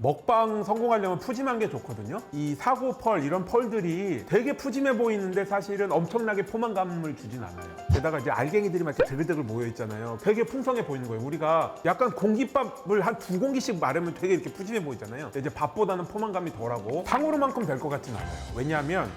먹방 성공하려면 푸짐한 게 좋거든요. 이 사고 펄 이런 펄들이 되게 푸짐해 보이는데 사실은 엄청나게 포만감을 주진 않아요. 게다가 이제 알갱이들이 막 이렇게 드글드글 모여 있잖아요. 되게 풍성해 보이는 거예요. 우리가 약간 공깃밥을 한 2공기씩 마르면 되게 이렇게 푸짐해 보이잖아요. 이제 밥보다는 포만감이 덜하고 탕후루만큼 될 것 같진 않아요. 왜냐하면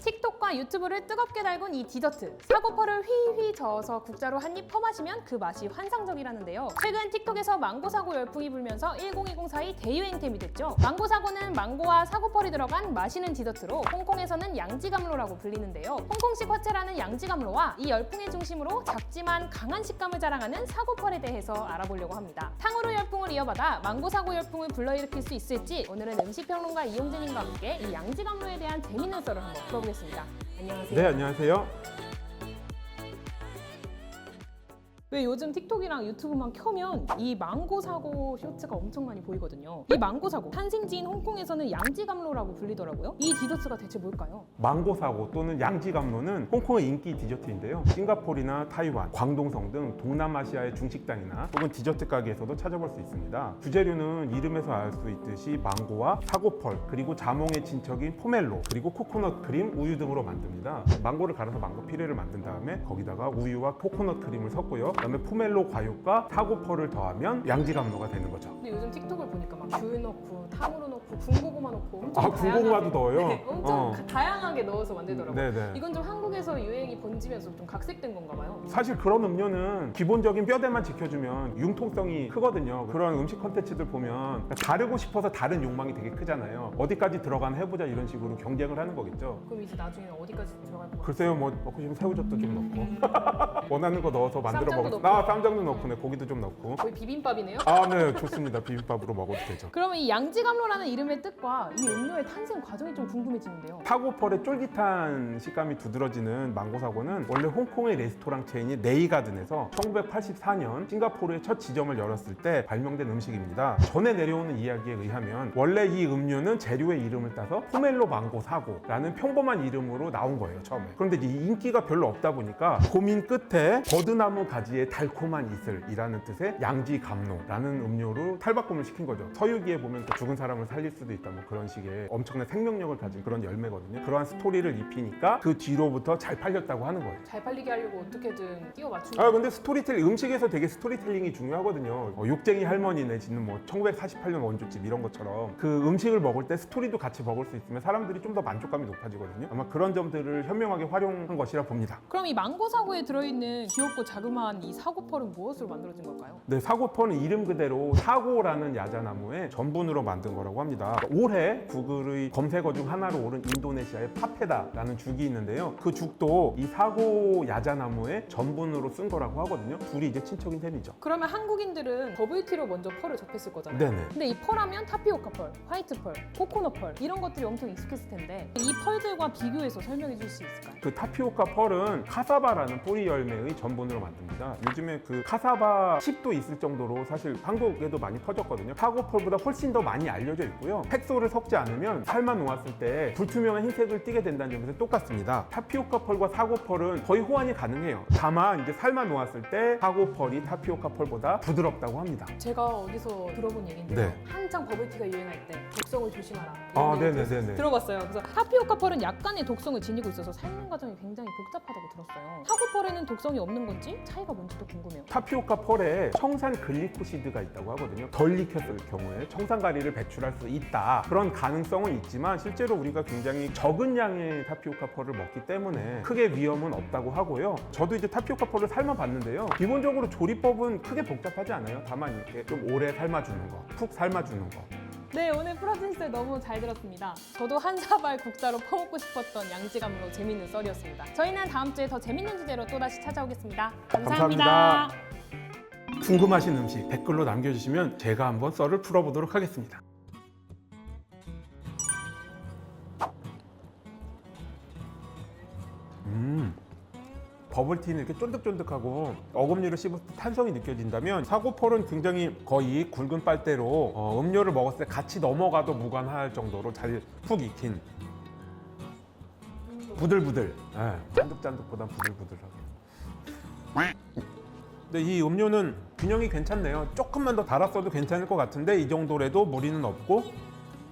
틱톡과 유튜브를 뜨겁게 달군 이 디저트. 사고펄을 휘휘 저어서 국자로 한 입 퍼마시면 그 맛이 환상적이라는데요. 최근 틱톡에서 망고사고 열풍이 불면서 1020 사이 대유행템이 됐죠. 망고사고는 망고와 사고펄이 들어간 마시는 디저트로 홍콩에서는 양지감로라고 불리는데요. 홍콩식 화채라는 양지감로와 이 열풍의 중심으로 작지만 강한 식감을 자랑하는 사고펄에 대해서 알아보려고 합니다. 탕후루 열풍을 이어받아 망고사고 열풍을 불러일으킬 수 있을지 오늘은 음식평론가 이용재님과 함께 이 양지감로에 대한 재밌는 썰을 한번 풀어보겠습니다. 안녕하세요. 네, 안녕하세요. 왜 요즘 틱톡이랑 유튜브만 켜면 이 망고 사고 쇼츠가 엄청 많이 보이거든요. 이 망고 사고 탄생지인 홍콩에서는 양지감로라고 불리더라고요. 이 디저트가 대체 뭘까요? 망고 사고 또는 양지감로는 홍콩의 인기 디저트인데요. 싱가포르나 타이완, 광동성 등 동남아시아의 중식당이나 혹은 디저트 가게에서도 찾아볼 수 있습니다. 주재료는 이름에서 알 수 있듯이 망고와 사고펄, 그리고 자몽의 친척인 포멜로, 그리고 코코넛 크림, 우유 등으로 만듭니다. 망고를 갈아서 망고 피레를 만든 다음에 거기다가 우유와 코코넛 크림을 섞고요. 그다음에 포멜로 과육과 사고펄을 더하면 양지감로가 되는 거죠. 근데 요즘 틱톡을 보니까 막 귤 넣고 탕후루 넣고 군고구마 넣고 엄청 아, 군고구마도 넣어요? 네, 엄청 다양하게 넣어서 만들더라고요. 네네. 이건 좀 한국에서 유행이 번지면서 좀 각색된 건가 봐요. 사실 그런 음료는 기본적인 뼈대만 지켜주면 융통성이 크거든요. 그런 음식 컨텐츠들 보면 다르고 싶어서 다른 욕망이 되게 크잖아요. 어디까지 들어가나 해보자 이런 식으로 경쟁을 하는 거겠죠. 그럼 이제 나중에는 어디까지 들어갈 것 같아요? 글쎄요, 뭐 먹고 싶으면 새우젓도 좀 넣고 원하는 거 넣어서 만들어 쌈장도 먹을. 넣고. 아, 쌈장도 넣고, 네, 고기도 좀 넣고. 거의 비빔밥이네요? 아, 네, 좋습니다. 비빔밥으로 먹어도 되죠. 그러면 이 양지감로라는 이름의 뜻과 이 음료의 탄생 과정이 좀 궁금해지는데요. 사고펄의 쫄깃한 식감이 두드러지는 망고사고는 원래 홍콩의 레스토랑 체인인 네이가든에서 1984년 싱가포르의 첫 지점을 열었을 때 발명된 음식입니다. 전에 내려오는 이야기에 의하면 원래 이 음료는 재료의 이름을 따서 포멜로 망고 사고라는 평범한 이름으로 나온 거예요, 처음에. 그런데 이 인기가 별로 없다 보니까 고민 끝에 버드나무 가지의 달콤한 이슬이라는 뜻의 양지감로라는 음료로 탈바꿈을 시킨 거죠. 서유기에 보면 또 죽은 사람을 살릴 수도 있다 뭐 그런 식의 엄청난 생명력을 가진 그런 열매거든요. 그러한 스토리를 입히니까 그 뒤로부터 잘 팔렸다고 하는 거예요. 잘 팔리게 하려고 어떻게든 끼워 맞추는 아, 근데 음식에서 되게 스토리텔링이 중요하거든요. 욕쟁이 할머니 내지는 뭐 1948년 원조집 이런 것처럼 그 음식을 먹을 때 스토리도 같이 먹을 수 있으면 사람들이 좀 더 만족감이 높아지거든요. 아마 그런 점들을 현명하게 활용한 것이라 봅니다. 그럼 이 망고 사고에 들어있는 귀엽고 자그마한 이 사고펄은 무엇으로 만들어진 걸까요? 네, 사고펄은 이름 그대로 사고라는 야자나무의 전분으로 만든 거라고 합니다. 올해 구글의 검색어 중 하나로 오른 인도네시아의 파페다라는 죽이 있는데요. 그 죽도 이 사고 야자나무의 전분으로 쓴 거라고 하거든요. 둘이 이제 친척인 셈이죠. 그러면 한국인들은 버블티로 먼저 펄을 접했을 거잖아요. 네네. 근데 이 펄하면 타피오카 펄, 화이트 펄, 코코넛 펄 이런 것들이 엄청 익숙했을 텐데 이 펄들과 비교해서 설명해 줄 수 있을까요? 그 타피오카 펄은 카사바라는 뿌리 열매의 전분으로 만듭니다. 요즘에 그 카사바 칩도 있을 정도로 사실 한국에도 많이 퍼졌거든요. 사고펄보다 훨씬 더 많이 알려져 있고요. 색소를 섞지 않으면 삶아 놓았을 때 불투명한 흰색을 띠게 된다는 점에서 똑같습니다. 타피오카 펄과 사고펄은 거의 호환이 가능해요. 다만 이제 삶아 놓았을 때 사고펄이 타피오카 펄보다 부드럽다고 합니다. 제가 어디서 들어본 얘기인데요. 네. 한창 버블티가 유행할 때 독성을 조심하라. 아, 이런 얘기 네네네네. 들어봤어요. 그래서 타피오카 펄은 약간의 독성을 지니고 있어서 삶는 과정이 굉장히 복잡하다고 들었어요. 사고펄에는 독성이 없는 건지 차이가 뭔지도 궁금해요. 타피오카 펄에 청산 글리코시드가 있다고 하거든요. 덜 익혔을 경우에 청산가리를 배출할 수 있다. 그런 가능성은 있지만 실제로 우리가 굉장히 적은 양의 타피오카 펄을 먹기 때문에 크게 위험은 없다고 하고요. 저도 이제 타피오카 펄을 삶아봤는데요. 기본적으로 조리법은 크게 복잡하지 않아요. 다만 이렇게 좀 오래 삶아주는 거, 푹 삶아주는 거. 네, 오늘 프로틴스 너무 잘 들었습니다. 저도 한 사발 국자로 퍼먹고 싶었던 양지감으로 재밌는 썰이었습니다. 저희는 다음 주에 더 재밌는 주제로 또다시 찾아오겠습니다. 감사합니다. 궁금하신 음식 댓글로 남겨주시면 제가 한번 썰을 풀어보도록 하겠습니다. 버블티는 이렇게 쫀득쫀득하고 어금니를 씹을 때 탄성이 느껴진다면 사고펄은 굉장히 거의 굵은 빨대로 음료를 먹었을 때 같이 넘어가도 무관할 정도로 잘 푹 익힌 부들부들, 짠득짠득보단 부들부들하게. 근데 이 음료는 균형이 괜찮네요. 조금만 더 달았어도 괜찮을 것 같은데 이 정도라도 무리는 없고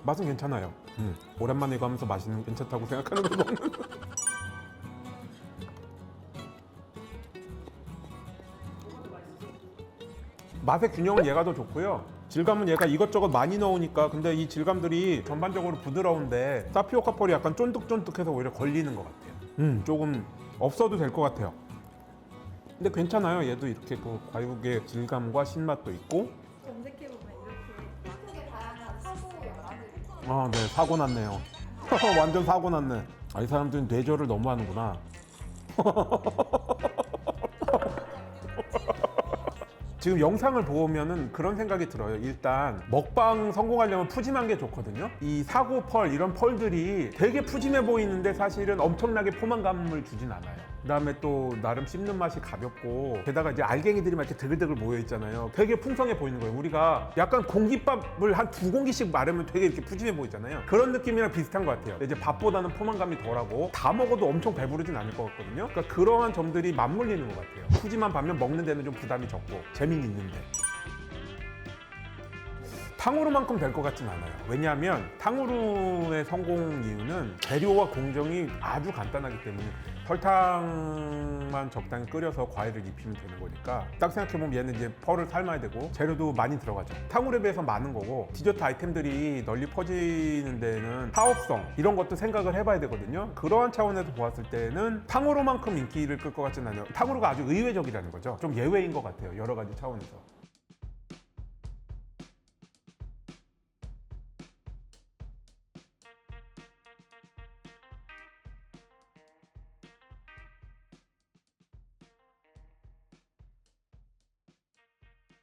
맛은 괜찮아요. 오랜만에 이거 하면서 맛있는 괜찮다고 생각하는 거 먹는. 맛의 균형은 얘가 더 좋고요. 질감은 얘가 이것저것 많이 넣으니까 근데 이 질감들이 전반적으로 부드러운데 타피오카 펄이 약간 쫀득쫀득해서 오히려 걸리는 것 같아요. 조금 없어도 될 것 같아요. 근데 괜찮아요. 얘도 이렇게 그 과육의 질감과 신맛도 있고. 검색해보면 이렇게 크게 다양한 사고 연락을 아, 네, 사고 났네요. 완전 사고 났네. 아, 이 사람들은 뇌절을 너무 하는구나. 지금 영상을 보면은 그런 생각이 들어요. 일단 먹방 성공하려면 푸짐한 게 좋거든요. 이 사고 펄 이런 펄들이 되게 푸짐해 보이는데 사실은 엄청나게 포만감을 주진 않아요. 그다음에 또 나름 씹는 맛이 가볍고 게다가 이제 알갱이들이 막 이렇게 드글드글 모여 있잖아요. 되게 풍성해 보이는 거예요. 우리가 약간 공깃밥을 한 2공기씩 마르면 되게 이렇게 푸짐해 보이잖아요. 그런 느낌이랑 비슷한 것 같아요. 이제 밥보다는 포만감이 덜하고 다 먹어도 엄청 배부르진 않을 것 같거든요. 그러니까 그러한 점들이 맞물리는 것 같아요. 푸짐한 반면 먹는 데는 좀 부담이 적고 재미는 있는데. 탕후루만큼 될 것 같진 않아요. 왜냐하면 탕후루의 성공 이유는 재료와 공정이 아주 간단하기 때문에 설탕만 적당히 끓여서 과일을 입히면 되는 거니까 딱 생각해보면 얘는 이제 펄을 삶아야 되고 재료도 많이 들어가죠. 탕후루에 비해서 많은 거고 디저트 아이템들이 널리 퍼지는 데는 사업성 이런 것도 생각을 해봐야 되거든요. 그러한 차원에서 보았을 때는 탕후루만큼 인기를 끌 것 같진 않아요. 탕후루가 아주 의외적이라는 거죠. 좀 예외인 것 같아요. 여러 가지 차원에서.